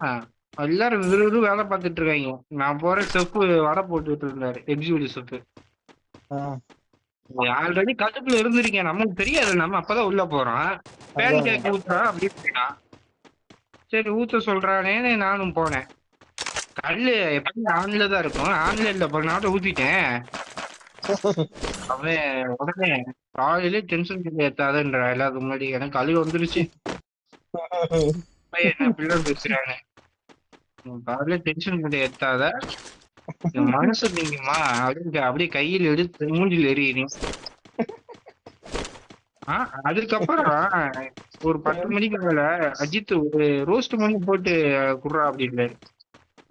ஆ. எல்லாரும் விறுவிறு வேலை பார்த்துட்டு இருக்காங்க. நான் போறேன் செஃப் வடை போட்டுட்டு இருந்தாரு. Executive chef. ஆ, ஆல்ரெடி கட்டுக்குள்ள இருந்திருக்கேன். நமக்கு தெரியாது. நம்ம அப்பதான் உள்ள போறோம். பேன் அதான். கேக் ஊத்துறா அப்படின்னு. சரி ஊத்த சொல்றானேன்னு நானும் போனேன். கல்லு எப்பயும் ஆன்ல தான் இருக்கும். ஆன்ல இல்ல நாட்ட ஊத்திட்டேன். அவன் உடனே காலையிலே டென்ஷன் பண்ணி ஏத்தாதன்றா எல்லாத்துக்கு முன்னாடி. எனக்கு அழுக வந்துருச்சு. பையன் என்ன பிள்ளை பேசுறானு. காலையில டென்ஷன் பண்ணி ஏத்தாத. என் மனசு நீங்குமா அப்படின்னு அப்படியே கையில் எடுத்து மூஞ்சில் எறியறீங்க. அதுக்கப்புறம் ஒரு 10 மணிக்கு மேல அஜித் ஒரு ரோஸ்ட் பண்ணி போட்டு குடுறா அப்படின்றாரு.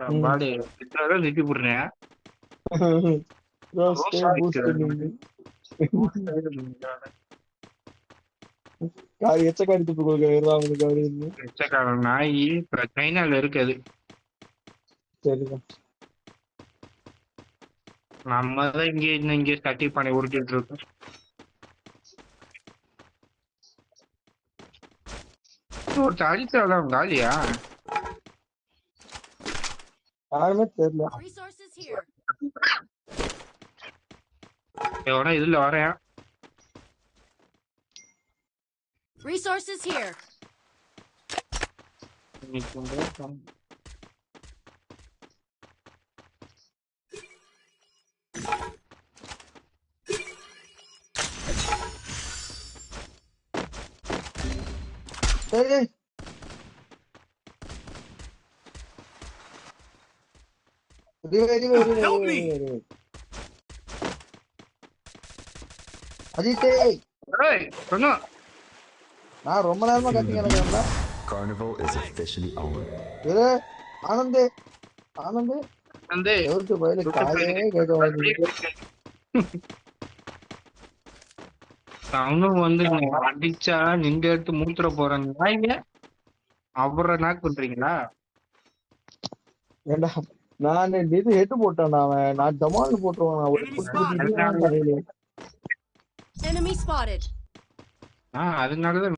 ம். பாடு திட்டுறதான் திட்டி போடுறேன். ரோஸ்ட் ரோஸ்ட் பூஸ்ட் நீங்க எச்சக்காரி துப்பு கொடுக்க அவனுக்கு அப்படின்னு. பிச்சைக்கார நாய் இப்ப சைனால இருக்குது. சரிதான். நம்ம தான் இங்கே இன்னும் இங்கே சட்டி பானை உருட்டிட்டு இருக்கோம். ஒரு அடிச்சாதான் காலியா யாருமே தெரியல. Resources here. எவனா இதுல வரேன். Resources here. ஏய், அஜித்தே, ஏய், சொன்னா நான் ரொம்ப நேரமா கத்திங்க எனக்கு. Carnival is officially on. ஆனந்தே, ஆனந்தே வந்து எவருக்கு பதில காயே கேட்க மாட்டேங்குது. அவனும் வந்து அடிச்சா நின்று எடுத்து மூத்துற போறேன் நாய்ங்க. அப்புறம் நாக் பண்றீங்களா? ஏண்டா நான் இது ஹெட் போட்டேன். அவன் நான் ஜமால் போட்டுருவான். Enemy spotted. அதனாலதான்